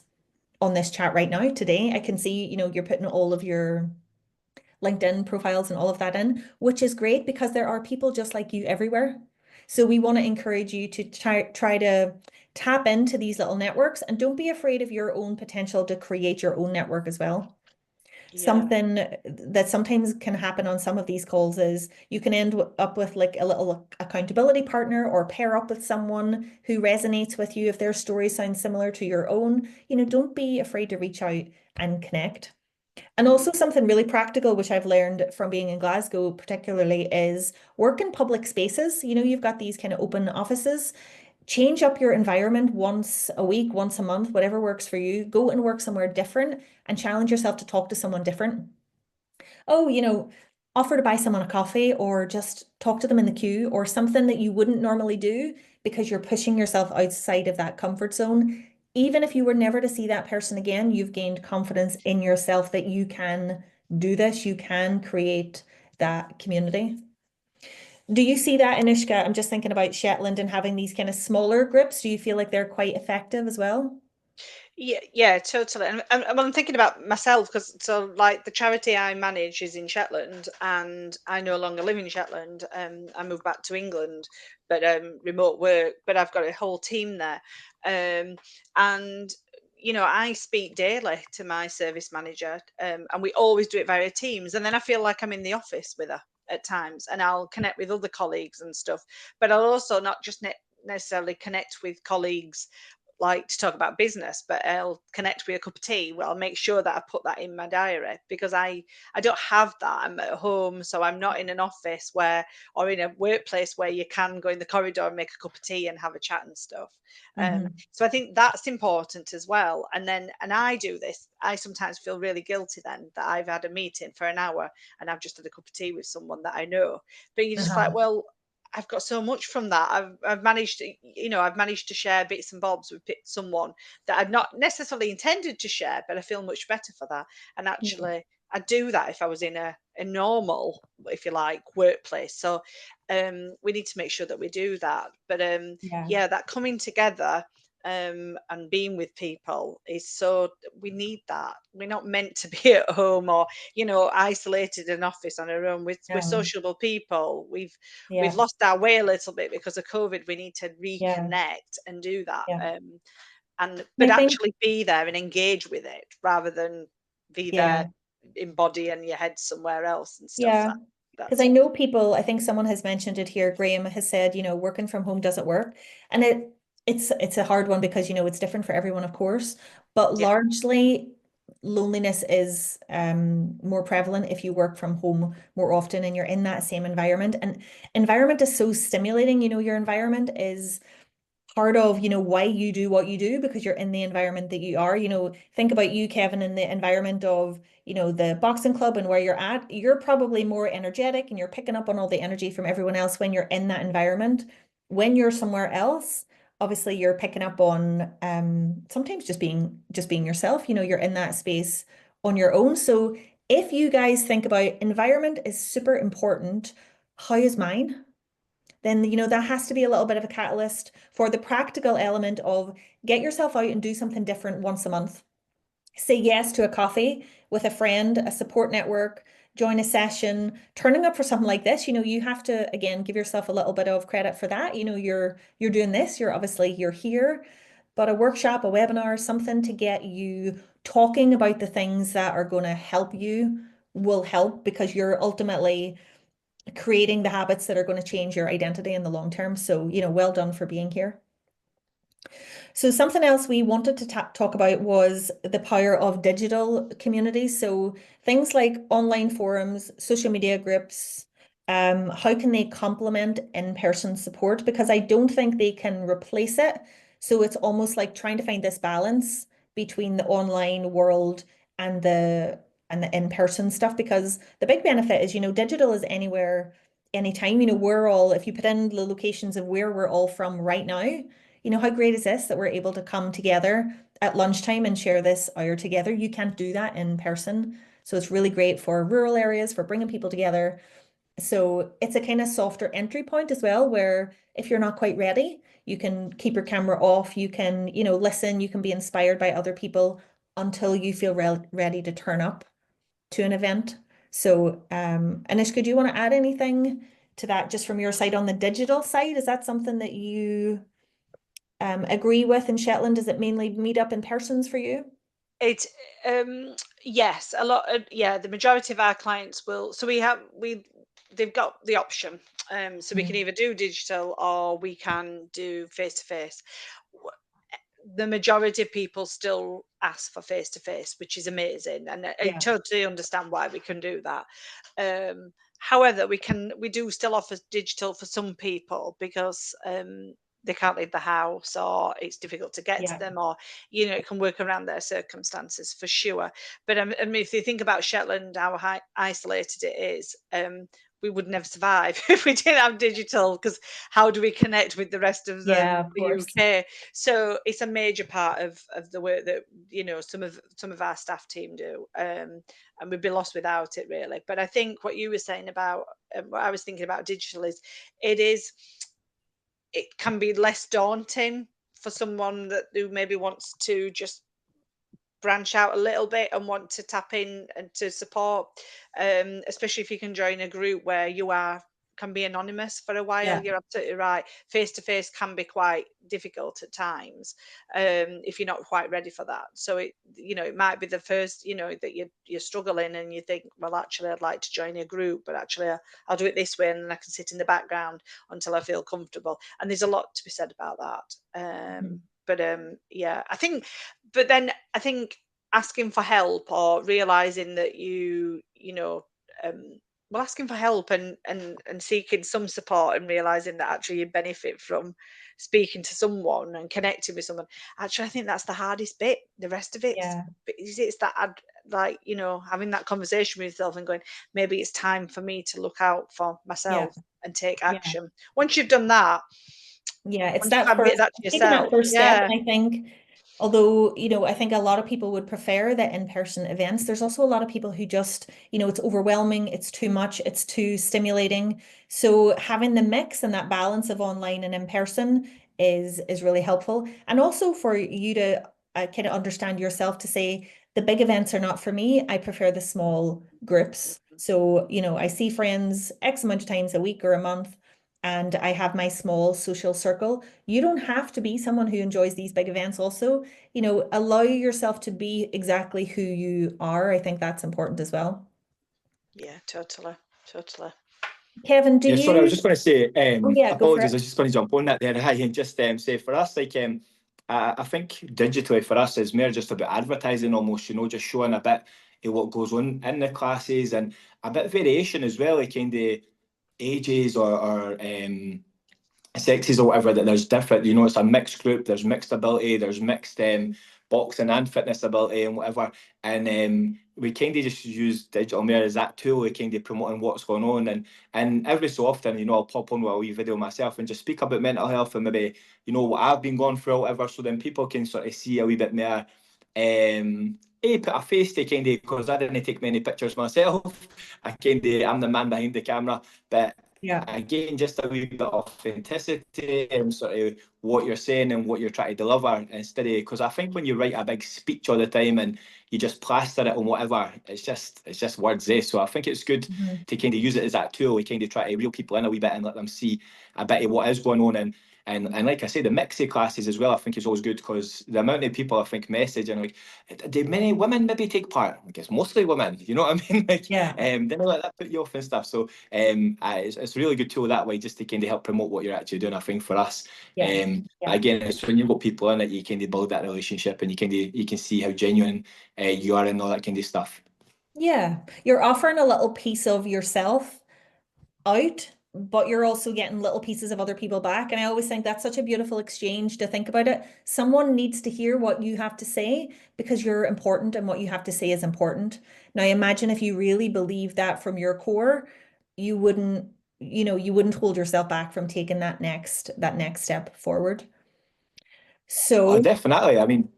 chat right now today. I can see, you know, you're putting all of your LinkedIn profiles and all of that in, which is great because there are people just like you everywhere. So we want to encourage you to try to tap into these little networks, and don't be afraid of your own potential to create your own network as well. Yeah. Something that sometimes can happen on some of these calls is you can end up with like a little accountability partner, or pair up with someone who resonates with you if their story sounds similar to your own. You know, don't be afraid to reach out and connect. And also something really practical, which I've learned from being in Glasgow particularly, is work in public spaces. You know, you've got these kind of open offices. Change up your environment once a week, once a month, whatever works for you. Go and work somewhere different and challenge yourself to talk to someone different. Oh, you know, offer to buy someone a coffee, or just talk to them in the queue, or something that you wouldn't normally do because you're pushing yourself outside of that comfort zone. Even if you were never to see that person again, you've gained confidence in yourself that you can do this, you can create that community. Do you see that, Anouska? I'm just thinking about Shetland and having these kind of smaller groups. Do you feel like they're quite effective as well? Yeah, yeah, totally. And I'm thinking about myself because so like the charity I manage is in Shetland, and I no longer live in Shetland. I moved back to England, but remote work. But I've got a whole team there, and I speak daily to my service manager, and we always do it via Teams. And then I feel like I'm in the office with her at times, and I'll connect with other colleagues and stuff. But I'll also not just necessarily connect with colleagues like to talk about business, but I'll connect with a cup of tea. Well, I'll make sure that I put that in my diary because I don't have that. I'm at home, so I'm not in an office where or in a workplace where you can go in the corridor and make a cup of tea and have a chat and stuff. Hmm. So I think that's important as well. And I do this. I sometimes feel really guilty then that I've had a meeting for an hour and I've just had a cup of tea with someone that I know. But you're just like, Uh-huh. well, I've got so much from that. I've managed to, I've managed to share bits and bobs with someone that I'd not necessarily intended to share, but I feel much better for that. And Yeah. actually, I'd do that if I was in a normal, if you like, workplace. So we need to make sure that we do that. But Yeah. yeah, that coming together and being with people is so we need that. We're not meant to be at home or isolated in an office on our own. We're No. sociable people. We've Yeah. lost our way a little bit because of COVID. We need to Yeah. reconnect and do that. Yeah. And And but I think, actually be there and engage with it rather than be there yeah. in body and your head somewhere else and stuff. Yeah. Because I That's know people, I think someone has mentioned it here, Graham has said, you know, working from home doesn't work. And it's a hard one because, you know, it's different for everyone, of course. But yeah, largely loneliness is more prevalent if you work from home more often and you're in that same environment. And environment is so stimulating, you know, your environment is part of, you know, why you do what you do, because you're in the environment that you are. You know, think about you, Kevin, in the environment of, you know, the boxing club and where you're at. You're probably more energetic and you're picking up on all the energy from everyone else when you're in that environment. When you're somewhere else, obviously you're picking up on sometimes just being yourself. You know, you're in that space on your own. So if you guys think about environment is super important, how is mine? Then, you know, that has to be a little bit of a catalyst for the practical element of get yourself out and do something different once a month. Say yes to a coffee with a friend, a support network, join a session, turning up for something like this. You know, you have to, again, give yourself a little bit of credit for that. You know, you're doing this, you're here, but a workshop, a webinar, something to get you talking about the things that are going to help you will help, because you're ultimately creating the habits that are going to change your identity in the long term. So, you know, well done for being here. So something else we wanted to talk about was the power of digital communities. So things like online forums, social media groups, how can they complement in-person support? Because I don't think they can replace it. So it's almost like trying to find this balance between the online world and the in-person stuff. Because the big benefit is, you know, digital is anywhere, anytime. You know, we're all, if you put in the locations of where we're all from right now, you know, how great is this that we're able to come together at lunchtime and share this hour together? You can't do that in person. So it's really great for rural areas, for bringing people together. So it's a kind of softer entry point as well, where if you're not quite ready, you can keep your camera off, you can, you know, listen, you can be inspired by other people until you feel ready to turn up to an event. So, Anouska, do you want to add anything to that just from your side on the digital side? Is that something that you agree with in Shetland? Does it mainly meet up in persons for you? It yes, a lot of, yeah, the majority of our clients will, so they've got the option. So we can either do digital or we can do face to face. The majority of people still ask for face to face, which is amazing, and I Yeah, totally understand why we can do that. However, we do still offer digital for some people because they can't leave the house, or it's difficult to get to yeah, them, or it can work around their circumstances for sure. But I mean, if you think about Shetland, how isolated it is, we would never survive if we didn't have digital, because how do we connect with the rest of yeah, of the course. UK? So it's a major part of the work that some of our staff team do, and we'd be lost without it, really. But I think what you were saying about what I was thinking about digital is it can be less daunting for someone who maybe wants to just branch out a little bit and want to tap in and to support, especially if you can join a group where can be anonymous for a while. Yeah, You're absolutely right. Face to face can be quite difficult at times, if you're not quite ready for that. So it might be the first, that you're struggling and you think, well, actually, I'd like to join a group, but actually, I'll do it this way, and then I can sit in the background until I feel comfortable. And there's a lot to be said about that. mhm, But yeah, but then I think asking for help, or realizing that um, well, asking for help and seeking some support, and realizing that actually you benefit from speaking to someone and connecting with someone. Actually, I think that's the hardest bit. The rest of yeah, it's that like, having that conversation with yourself and going, maybe it's time for me to look out for yeah, myself and take yeah. action. Once you've done that, Yeah, it's once you've that admitted first, that to taking that yourself, first step. yeah. And I think, although, you know, I think a lot of people would prefer the in-person events, there's also a lot of people who just, you know, it's overwhelming, it's too much, it's too stimulating. So having the mix and that balance of online and in person is really helpful. And also for you to kind of understand yourself to say, the big events are not for me. I prefer the small groups. So, you know, I see friends X amount of times a week or a month, and I have my small social circle. You don't have to be someone who enjoys these big events also. You know, allow yourself to be exactly who you are. I think that's important as well. Yeah, totally. Kevin, do Yeah, sorry, I was you? just going to say, Oh yeah, go for apologies, I it. was just going to jump on that there, and just say for us, like, I think digitally for us is more just about advertising almost, just showing a bit of what goes on in the classes, and a bit of variation as well, like kind of ages or sexes or whatever, that there's different, you know, it's a mixed group, there's mixed ability, there's mixed boxing and fitness ability and whatever. And we kind of just use digital media as that tool, we kind of promoting what's going on. And every so often, you know, I'll pop on with a wee video myself and just speak about mental health and maybe, you know, what I've been going through or whatever, so then people can sort of see a wee bit more, put a face to kind of, because I didn't take many pictures myself. I'm the man behind the camera, but Yeah. again, just a wee bit of authenticity and sort of what you're saying and what you're trying to deliver, instead of, because I think when you write a big speech all the time and you just plaster it on whatever, it's just words, eh? So I think it's good to kind of use it as that tool. We kind of try to reel people in a wee bit and let them see a bit of what is going on. And like I say, the mix of classes as well, I think is always good, because the amount of people I think message and like, do many women maybe take part? I guess mostly women, you know what I mean? Like, Yeah. then let that put you off and stuff. So it's a really good tool that way, just to kind of help promote what you're actually doing, I think, for us. Yeah. Again, it's when you've got people in it, you kind of build that relationship and you can see how genuine you are and all that kind of stuff. Yeah. You're offering a little piece of yourself out, but you're also getting little pieces of other people back. And I always think that's such a beautiful exchange to think about it. Someone needs to hear what you have to say because you're important and what you have to say is important. Now imagine if you really believe that from your core, you wouldn't, you wouldn't hold yourself back from taking that next step forward. Oh, So, definitely. I mean,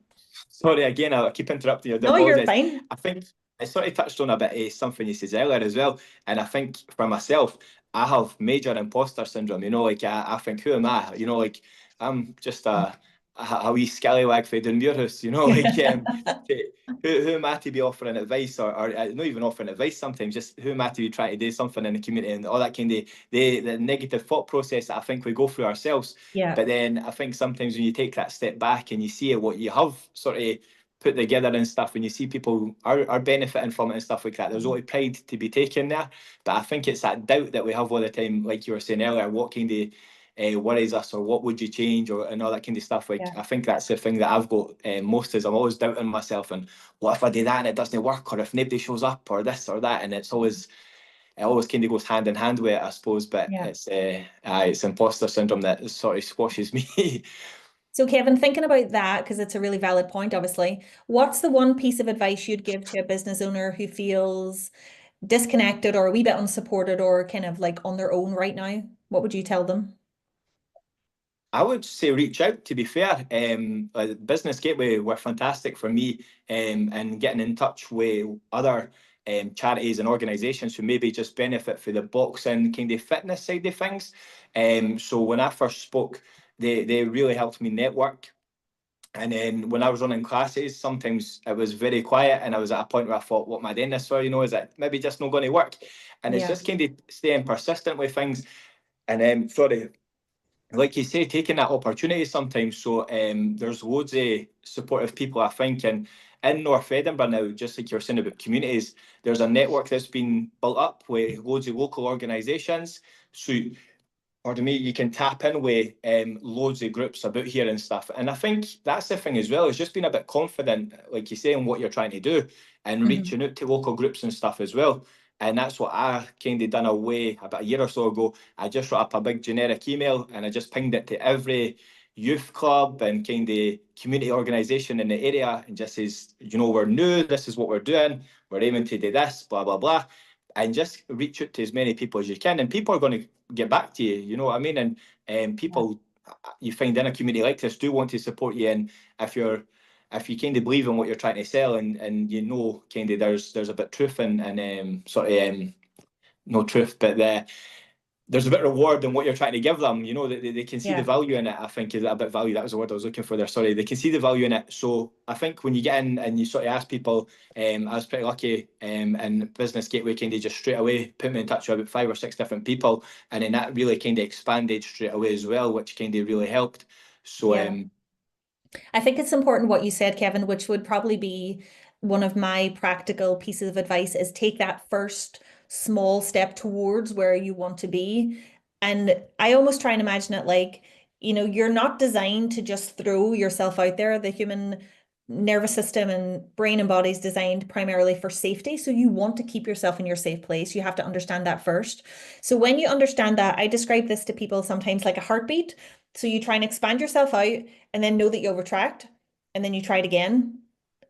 sorry again, I keep interrupting you. I do no, you're apologise. fine. I think I sort of touched on a bit of something you said earlier as well. And I think for myself, I have major imposter syndrome. You know, like I think, who am I? You know, like I'm just a wee scallywag for Dunmuirhouse. You know, like who am I to be offering advice, or not even offering advice sometimes, just who am I to be trying to do something in the community and all that kind of the negative thought process that I think we go through ourselves. Yeah. But then I think sometimes when you take that step back and you see it, what you have sort of put together and stuff, and you see people are benefiting from it and stuff like that, there's always pride to be taken there. But I think it's that doubt that we have all the time, like you were saying earlier, what kind of worries us, or what would you change, or and all that kind of stuff. Like, Yeah. I think that's the thing that I've got most, is I'm always doubting myself, and what if I do that and it doesn't work, or if nobody shows up, or this or that. And it always kind of goes hand in hand with it, I suppose. But Yeah. it's imposter syndrome that sort of squashes me. So, Kevin, thinking about that, because it's a really valid point, obviously, what's the one piece of advice you'd give to a business owner who feels disconnected or a wee bit unsupported or kind of like on their own right now? What would you tell them? I would say reach out, to be fair. Business Gateway were fantastic for me, and getting in touch with other charities and organisations who maybe just benefit for the boxing kind of fitness side of things. So when I first spoke, they really helped me network. And then when I was running classes, sometimes it was very quiet, and I was at a point where I thought, what am I doing this for? You know, is it maybe just not going to work? And it's Yeah. just kind of staying persistent with things. And sorry, like you say, taking that opportunity sometimes. So there's loads of supportive people, I think, and in North Edinburgh now, just like you're saying about communities, there's a network that's been built up with loads of local organisations. So, pardon me, you can tap in with loads of groups about here and stuff. And I think that's the thing as well, is just being a bit confident, like you say, in what you're trying to do, and reaching out to local groups and stuff as well. And that's what I kind of done away about a year or so ago. I just wrote up a big generic email and I just pinged it to every youth club and kind of community organisation in the area, and just says, you know, we're new, this is what we're doing, we're aiming to do this, blah, blah, blah. And just reach out to as many people as you can. And people are going to get back to you, you know what I mean? And people you find in a community like this do want to support you. And if you kind of believe in what you're trying to sell, and you know kind of there's a bit of truth and sort of no truth, but there's a bit of reward in what you're trying to give them. You know, they can see the Yeah. value in it. I think is a bit value. That was the word I was looking for there. Sorry, they can see the value in it. So I think when you get in and you sort of ask people, I was pretty lucky, and Business Gateway kind of just straight away put me in touch with about 5 or 6 different people, and then that really kind of expanded straight away as well, which kind of really helped. So Yeah. I think it's important what you said, Kevin, which would probably be one of my practical pieces of advice is take that first small step towards where you want to be. And I almost try and imagine it like, you're not designed to just throw yourself out there. The human nervous system and brain and body is designed primarily for safety. So you want to keep yourself in your safe place. You have to understand that first. So when you understand that, I describe this to people sometimes like a heartbeat. So you try and expand yourself out and then know that you retract, and then you try it again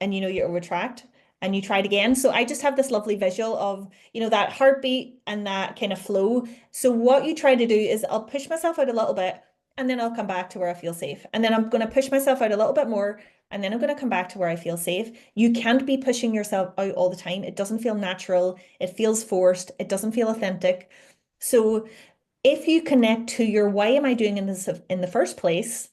and you know you retract and you try it again. So I just have this lovely visual of, that heartbeat and that kind of flow. So what you try to do is I'll push myself out a little bit and then I'll come back to where I feel safe. And then I'm going to push myself out a little bit more and then I'm going to come back to where I feel safe. You can't be pushing yourself out all the time. It doesn't feel natural. It feels forced. It doesn't feel authentic. So if you connect to your why am I doing this in the first place,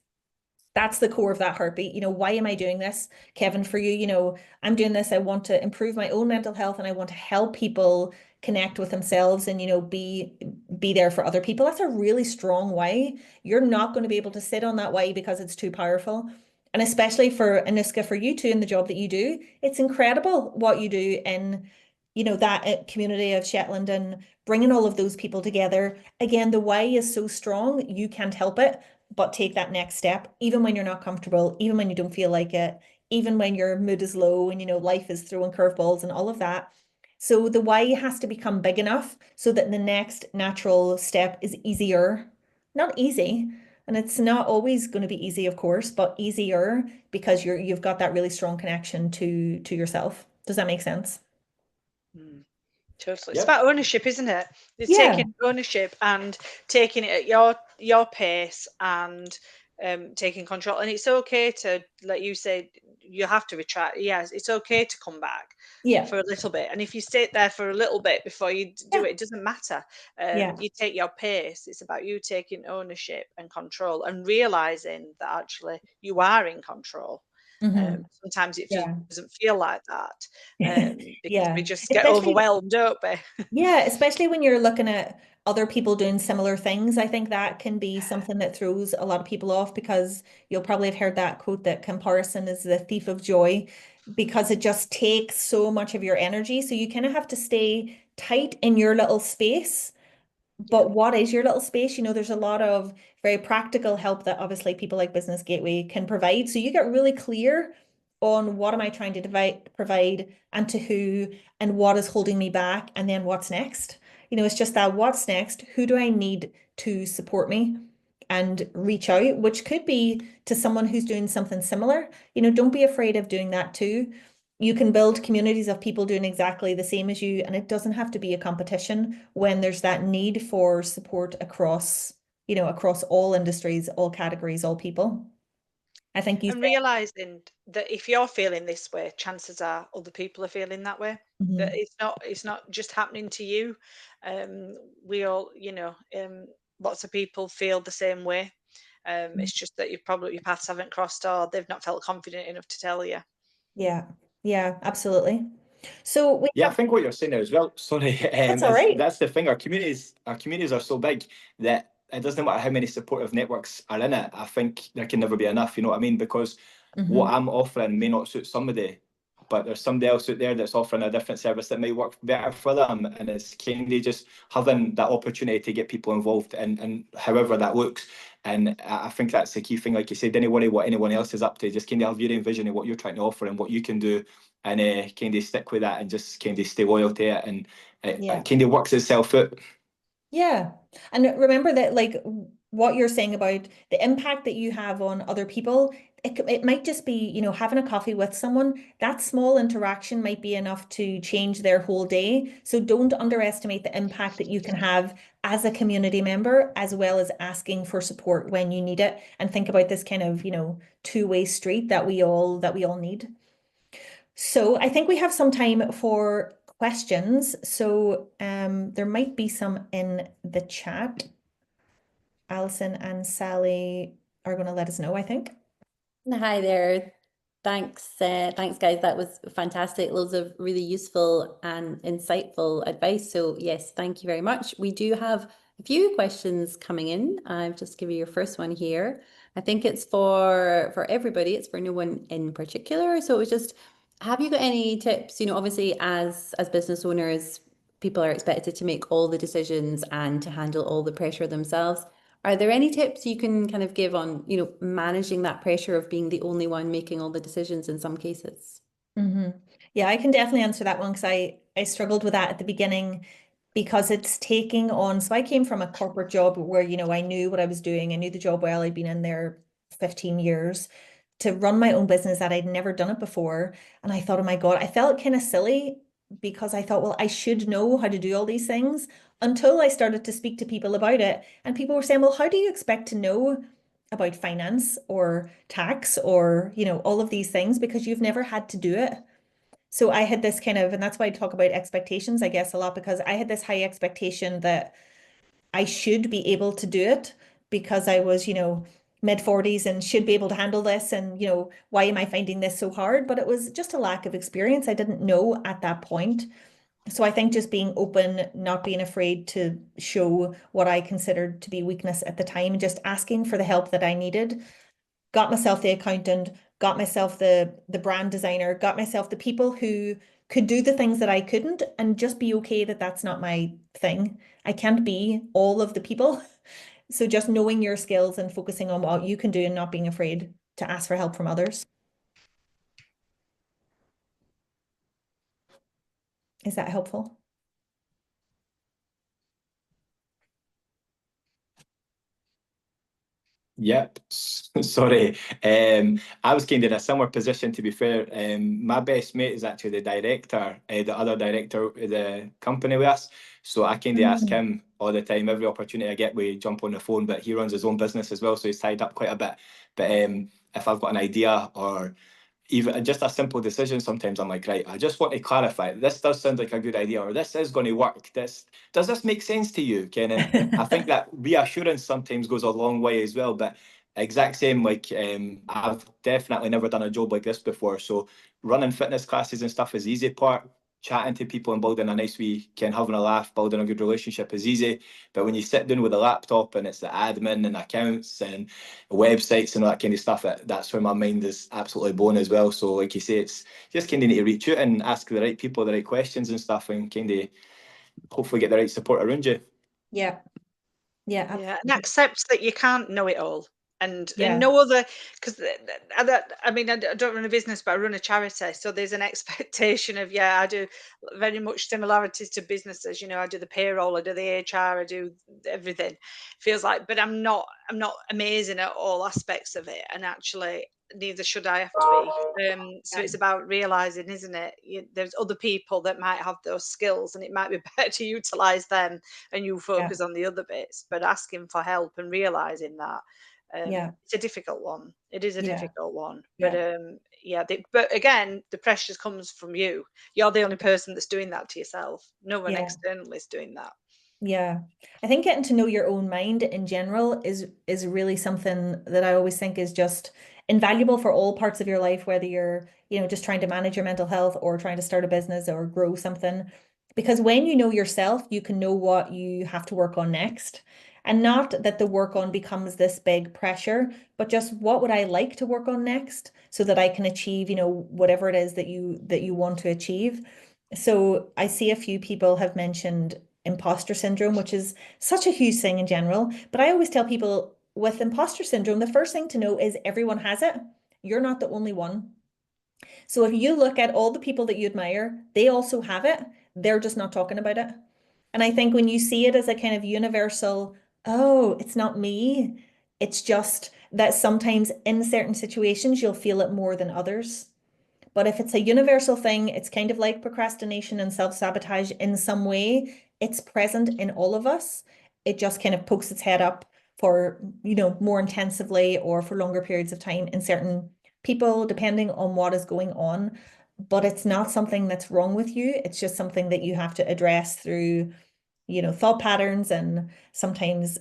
that's the core of that heartbeat. Why am I doing this, Kevin? For you, I'm doing this. I want to improve my own mental health and I want to help people connect with themselves and, be there for other people. That's a really strong why. You're not going to be able to sit on that why because it's too powerful. And especially for Anouska, for you too, in the job that you do, it's incredible what you do in, that community of Shetland and bringing all of those people together. Again, the why is so strong, you can't help it but take that next step, even when you're not comfortable, even when you don't feel like it, even when your mood is low and life is throwing curveballs and all of that. So the why has to become big enough so that the next natural step is easier. Not easy, and it's not always going to be easy, of course, but easier because you've got that really strong connection to yourself. Does that make sense? Totally. It's Yep. about ownership, isn't it? It's Yeah. taking ownership and taking it at your pace and taking control. And it's okay to, like you said, you have to retract. Yes, it's okay to come back Yeah. for a little bit. And if you sit there for a little bit before you do it, it doesn't matter. Yeah. You take your pace. It's about you taking ownership and control and realizing that actually you are in control. Mm-hmm. Sometimes it Yeah. doesn't feel like that because we Yeah. just get Especially overwhelmed, don't we? Yeah, especially when you're looking at other people doing similar things. I think that can be something that throws a lot of people off because you'll probably have heard that quote that comparison is the thief of joy because it just takes so much of your energy. So you kind of have to stay tight in your little space. But what is your little space? There's a lot of very practical help that obviously people like Business Gateway can provide. So you get really clear on what am I trying to provide and to who and what is holding me back and then what's next. It's just that what's next, who do I need to support me and reach out, which could be to someone who's doing something similar. Don't be afraid of doing that too. You can build communities of people doing exactly the same as you, and it doesn't have to be a competition when there's that need for support across all industries, all categories, all people. I think you And said. realizing that if you're feeling this way, chances are other people are feeling that way. That Mhm. it's not just happening to you. We all, lots of people feel the same way. It's just that your paths haven't crossed or they've not felt confident enough to tell you. Yeah, yeah, absolutely. So we Yeah, I have, think what you're saying there as well, sorry, that's all is right. that's the thing. Our communities are so big that it doesn't matter how many supportive networks are in it. I think there can never be enough. You know what I mean? Because what Mhm. I'm offering may not suit somebody, but there's somebody else out there that's offering a different service that might work better for them. And it's kind of just having that opportunity to get people involved and however that looks. And I think that's the key thing. Like you said, don't worry what anyone else is up to. Just kind of have your own vision of what you're trying to offer and what you can do, and kind of stick with that and just kind of stay loyal to it, and Yeah. it kind of works itself out. Yeah. And remember that, like, what you're saying about the impact that you have on other people, it might just be, having a coffee with someone. That small interaction might be enough to change their whole day. So don't underestimate the impact that you can have as a community member, as well as asking for support when you need it. And think about this kind of, two-way street that we all need. So I think we have some time for questions. So there might be some in the chat. Alison and Sally are going to let us know, I think. Hi there. Thanks guys. That was fantastic. Loads of really useful and insightful advice. So yes, thank you very much. We do have a few questions coming in. I've just given you your first one here. I think it's for everybody. It's for no one in particular. So it was just, have you got any tips? Obviously as business owners, people are expected to make all the decisions and to handle all the pressure themselves. Are there any tips you can kind of give on, you know, managing that pressure of being the only one making all the decisions in some cases? Yeah, I can definitely answer that one because I struggled with that at the beginning because it's taking on. So I came from a corporate job where, you know, I knew what I was doing. I knew the job well. I'd been in there 15 years to run my own business that I'd never done it before. And I thought, oh my God, I felt kind of silly because I thought, well, I should know how to do all these things until I started to speak to people about it. And people were saying, well, how do you expect to know about finance or tax or, you know, all of these things because you've never had to do it? So I had this kind of, and that's why I talk about expectations, I guess, a lot, because I had this high expectation that I should be able to do it because I was, you know, mid 40s and should be able to handle this. And, you know, why am I finding this so hard? But it was just a lack of experience. I didn't know at that point. So I think just being open, not being afraid to show what I considered to be weakness at the time, and just asking for the help that I needed. Got myself the accountant, got myself the brand designer, got myself the people who could do the things that I couldn't, and just be okay that that's not my thing. I can't be all of the people. So just knowing your skills and focusing on what you can do and not being afraid to ask for help from others. Is that helpful? Yep. Sorry. I was kind of in a similar position, to be fair. My best mate is actually the director, the other director of the company with us. So I kind of ask him all the time, every opportunity I get, we jump on the phone, but he runs his own business as well. So he's tied up quite a bit. But if I've got an idea or even just a simple decision, sometimes I'm like, right, I just want to clarify. This does sound like a good idea, or this is going to work. Does this make sense to you, Ken? And I think that reassurance sometimes goes a long way as well. But exact same, like I've definitely never done a job like this before. So running fitness classes and stuff is the easy part. Chatting to people and building a nice wee, having a laugh, building a good relationship is easy. But when you sit down with a laptop and it's the admin and accounts and websites and all that kind of stuff, that's where my mind is absolutely blown as well. So like you say, it's just kind of need to reach out and ask the right people the right questions and stuff, and kind of hopefully get the right support around you. Yeah. Yeah, Yeah, and absolutely. accept that you can't know it all. And Yeah. no other, because I mean, I don't run a business, but I run a charity. So there's an expectation of, yeah, I do very much similarities to businesses. You know, I do the payroll, I do the HR, I do everything. Feels like, but I'm not amazing at all aspects of it. And actually, neither should I have to be. So Yeah. it's about realizing, isn't it? There's other people that might have those skills, and it might be better to utilize them and you Yeah. focus on the other bits. But asking for help and realizing that Yeah. it's a difficult one. It is a Yeah. difficult one. But Yeah. yeah, but again, the pressure comes from you. You're the only person that's doing that to yourself. No one Yeah. external is doing that. Yeah. I think getting to know your own mind in general is really something that I always think is just invaluable for all parts of your life, whether you're, you know, just trying to manage your mental health or trying to start a business or grow something. Because when you know yourself, you can know what you have to work on next. And not that the work on becomes this big pressure, but just what would I like to work on next so that I can achieve, you know, whatever it is that you want to achieve. So I see a few people have mentioned imposter syndrome, which is such a huge thing in general. But I always tell people with imposter syndrome, the first thing to know is everyone has it. You're not the only one. So if you look at all the people that you admire, they also have it. They're just not talking about it. And I think when you see it as a kind of universal, oh, it's not me, it's just that sometimes in certain situations you'll feel it more than others. But if it's a universal thing, it's kind of like procrastination and self-sabotage in some way. It's present in all of us. It just kind of pokes its head up for, you know, more intensively or for longer periods of time in certain people, depending on what is going on. But it's not something that's wrong with you. It's just something that you have to address through, you know, thought patterns and sometimes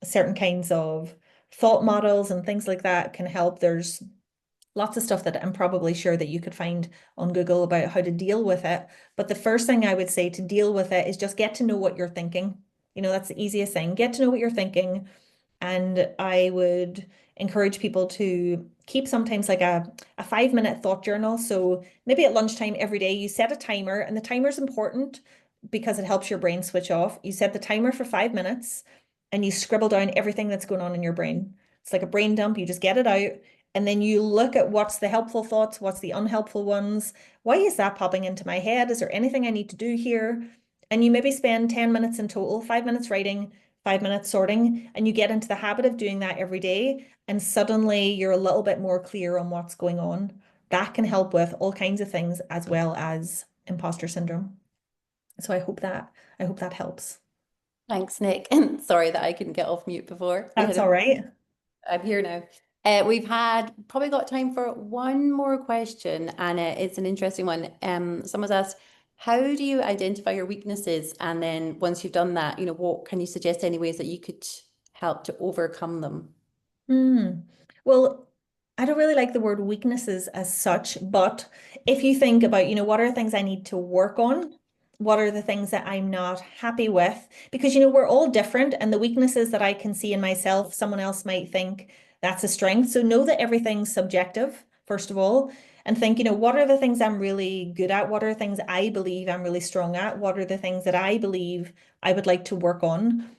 certain kinds of thought models and things like that can help. There's lots of stuff that I'm probably sure that you could find on Google about how to deal with it. But the first thing I would say to deal with it is just get to know what you're thinking. You know, that's the easiest thing. Get to know what you're thinking. And I would encourage people to keep sometimes like a 5-minute thought journal. So maybe at lunchtime every day, you set a timer, and the timer is important because it helps your brain switch off. You set the timer for 5 minutes and you scribble down everything that's going on in your brain. It's like a brain dump. You just get it out. And then you look at what's the helpful thoughts, what's the unhelpful ones. Why is that popping into my head? Is there anything I need to do here? And you maybe spend 10 minutes in total, 5 minutes writing, 5 minutes sorting, and you get into the habit of doing that every day. And suddenly you're a little bit more clear on what's going on. That can help with all kinds of things as well as imposter syndrome. So I hope that helps. Thanks, Nick. And sorry that I couldn't get off mute before. That's all right. I'm here now. We've probably got time for one more question, and it's an interesting one. Someone's asked, how do you identify your weaknesses? And then once you've done that, what can you suggest any ways that you could help to overcome them? Well, I don't really like the word weaknesses as such, but if you think about, what are the things I need to work on? What are the things that I'm not happy with? Because, we're all different, and the weaknesses that I can see in myself, someone else might think that's a strength. So know that everything's subjective, first of all, and think, what are the things I'm really good at? What are the things I believe I'm really strong at? What are the things that I believe I would like to work on?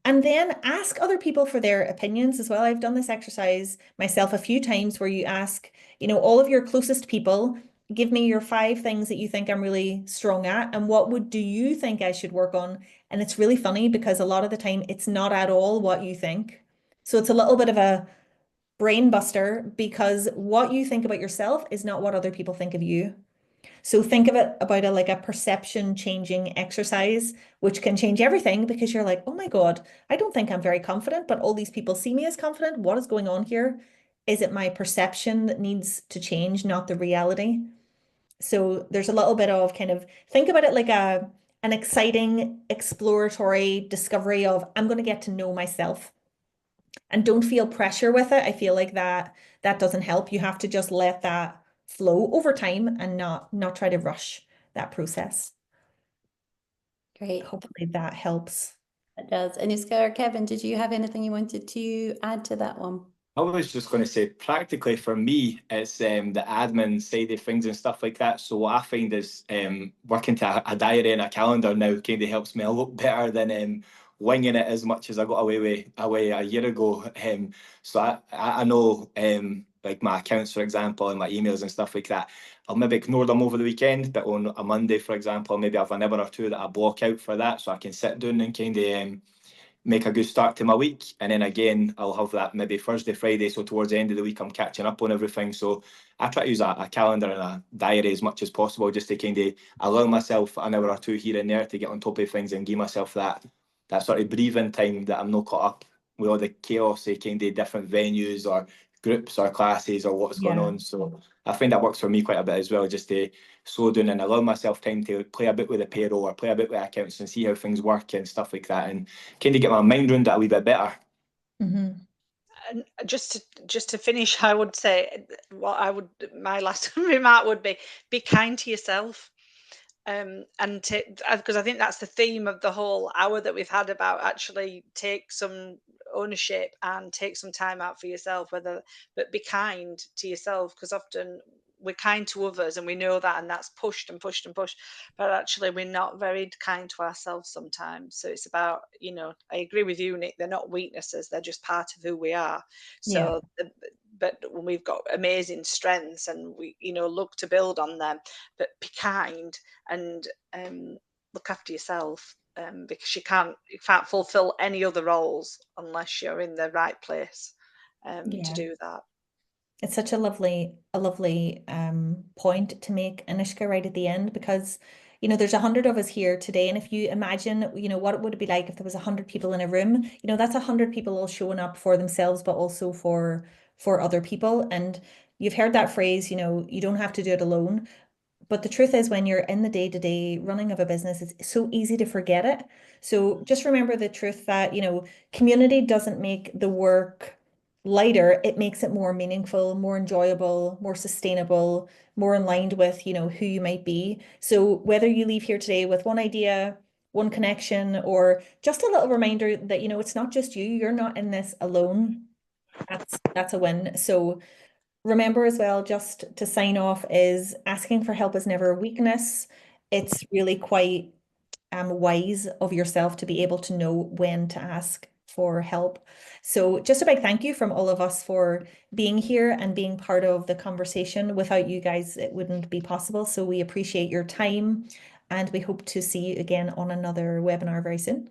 And then ask other people for their opinions as well. I've done this exercise myself a few times where you ask, all of your closest people, give me your 5 things that you think I'm really strong at, and what do you think I should work on? And it's really funny because a lot of the time it's not at all what you think. So it's a little bit of a brain buster because what you think about yourself is not what other people think of you. So think of it about like a perception changing exercise, which can change everything because you're like, oh my God, I don't think I'm very confident, but all these people see me as confident. What is going on here? Is it my perception that needs to change, not the reality? So there's a little bit of kind of think about it like an exciting exploratory discovery of I'm going to get to know myself, and don't feel pressure with it. I feel like that doesn't help. You have to just let that flow over time and not try to rush that process. Great. Hopefully that helps. It does. Anouska or Kevin, did you have anything you wanted to add to that one? I was just going to say, practically for me, it's the admin side of things and stuff like that. So what I find is working to a diary and a calendar now kind of helps me a lot better than winging it as much as I got away a year ago. So I know like my accounts, for example, and my emails and stuff like that, I'll maybe ignore them over the weekend, but on a Monday, for example, maybe I have an hour or two that I block out for that, so I can sit down and kind of make a good start to my week. And then again, I'll have that maybe Thursday, Friday. So towards the end of the week, I'm catching up on everything. So I try to use a calendar and a diary as much as possible, just to kind of allow myself an hour or two here and there to get on top of things and give myself that sort of breathing time that I'm not caught up with all the chaos of kind of different venues or groups or classes or what's going on. So I find that works for me quite a bit as well, just to slow down and allow myself time to play a bit with the payroll or play a bit with accounts and see how things work and stuff like that, and kind of get my mind around it a wee bit better. Mm-hmm. And just to finish, I would say my last remark would be kind to yourself. And because I think that's the theme of the whole hour that we've had, about actually take some ownership and take some time out for yourself, but be kind to yourself, because often we're kind to others and we know that, and that's pushed and pushed and pushed, but actually we're not very kind to ourselves sometimes. So it's about, I agree with you, Nick, they're not weaknesses, they're just part of who we are. So but when we've got amazing strengths and we look to build on them, but be kind and look after yourself, because you can't fulfill any other roles unless you're in the right place to do that. It's such a lovely point to make, Anouska, right at the end, because there's 100 of us here today, and if you imagine what it would be like if there was 100 people in a room, that's 100 people all showing up for themselves but also for other people. And you've heard that phrase, you don't have to do it alone. But the truth is, when you're in the day-to-day running of a business, it's so easy to forget it. So just remember the truth that, community doesn't make the work lighter. It makes it more meaningful, more enjoyable, more sustainable, more in line with, who you might be. So whether you leave here today with one idea, one connection, or just a little reminder that, it's not just you, you're not in this alone. That's a win. So remember as well, just to sign off, is asking for help is never a weakness. It's really quite wise of yourself to be able to know when to ask for help. So just a big thank you from all of us for being here and being part of the conversation. Without you guys, it wouldn't be possible. So we appreciate your time, and we hope to see you again on another webinar very soon.